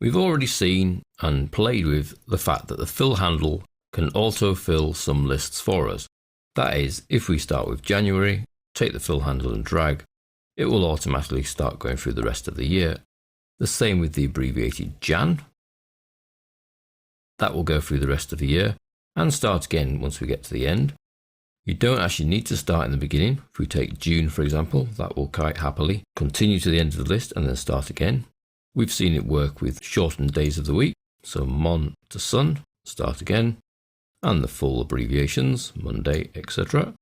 We've already seen and played with the fact that the fill handle can autofill some lists for us. That is, if we start with January, take the fill handle and drag, it will automatically start going through the rest of the year. The same with the abbreviated Jan. That will go through the rest of the year and start again once we get to the end. You don't actually need to start in the beginning. If we take June, for example, that will quite happily continue to the end of the list and then start again. We've seen it work with shortened days of the week, so Mon to Sun, start again, and the full abbreviations, Monday, etc.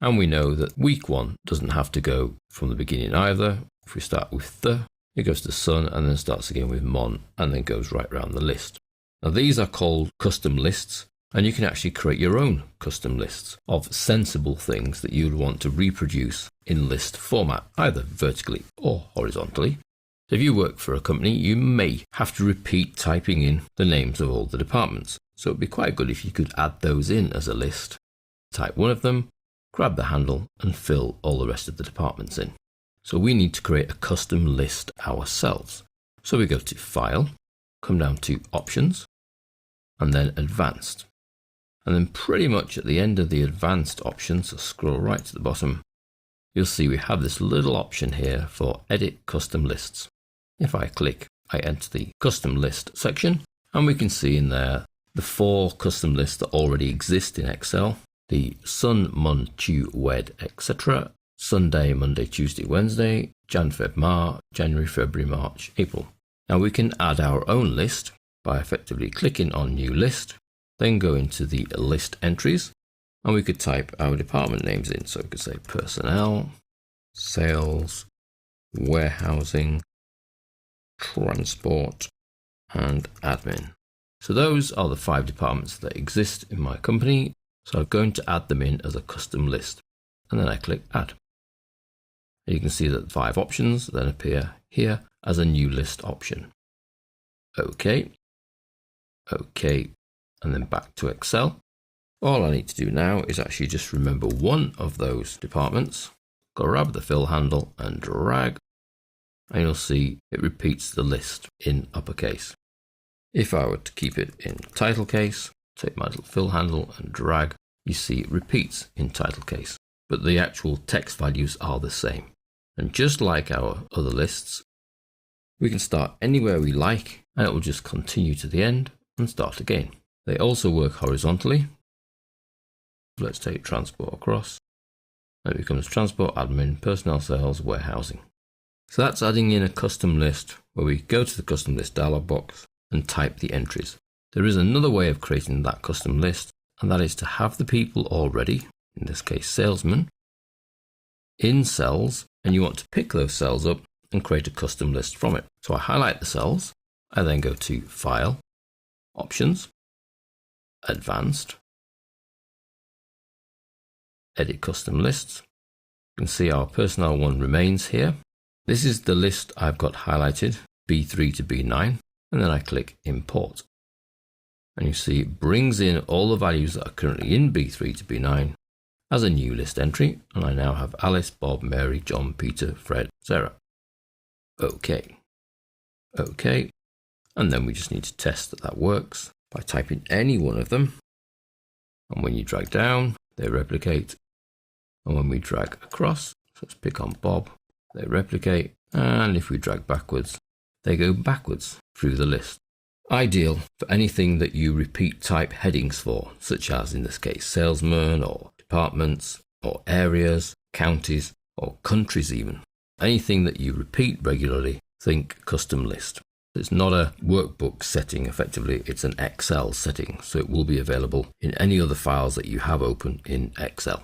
And we know that week 1 doesn't have to go from the beginning either. If we start with the, it goes to Sun and then starts again with Mon and then goes right around the list. Now these are called custom lists, and you can actually create your own custom lists of sensible things that you would want to reproduce in list format, either vertically or horizontally. So if you work for a company, you may have to repeat typing in the names of all the departments. So it'd be quite good if you could add those in as a list. Type one of them, grab the handle and fill all the rest of the departments in. So we need to create a custom list ourselves. So we go to File, come down to Options, and then Advanced. And then pretty much at the end of the Advanced options, so scroll right to the bottom, you'll see we have this little option here for Edit Custom Lists. If I click, I enter the Custom List section, and we can see in there the 4 custom lists that already exist in Excel. The Sun, Mon, Tu, Wed, etc. Sunday, Monday, Tuesday, Wednesday, Jan, Feb, March, January, February, March, April. Now we can add our own list by effectively clicking on New List, then go into the list entries, and we could type our department names in. So we could say Personnel, Sales, Warehousing, Transport, and Admin. So those are the 5 departments that exist in my company. So I'm going to add them in as a custom list, and then I click Add. And you can see that 5 options then appear here as a new list option. OK, OK, and then back to Excel. All I need to do now is actually just remember one of those departments, grab the fill handle and drag, and you'll see it repeats the list in uppercase. If I were to keep it in title case, take my little fill handle and drag, you see it repeats in title case, but the actual text values are the same. And just like our other lists, we can start anywhere we like, and it will just continue to the end and start again. They also work horizontally. Let's take transport across. It becomes transport, admin, personnel, sales, warehousing. So that's adding in a custom list where we go to the custom list dialog box and type the entries. There is another way of creating that custom list, and that is to have the people already, in this case salesman, in cells, and you want to pick those cells up and create a custom list from it. So I highlight the cells, I then go to File, Options, Advanced, Edit Custom Lists. You can see our personnel one remains here. This is the list I've got highlighted, B3 to B9, and then I click Import. And you see it brings in all the values that are currently in B3 to B9 as a new list entry, and I now have Alice, Bob, Mary, John, Peter, Fred, Sarah. OK. OK. And then we just need to test that that works by typing any one of them. And when you drag down, they replicate. And when we drag across, so let's pick on Bob, they replicate. And if we drag backwards, they go backwards through the list. Ideal for anything that you repeat type headings for, such as in this case salesmen or departments or areas, counties or countries even. Anything that you repeat regularly, think custom list. It's not a workbook setting effectively, it's an Excel setting, so it will be available in any other files that you have open in Excel.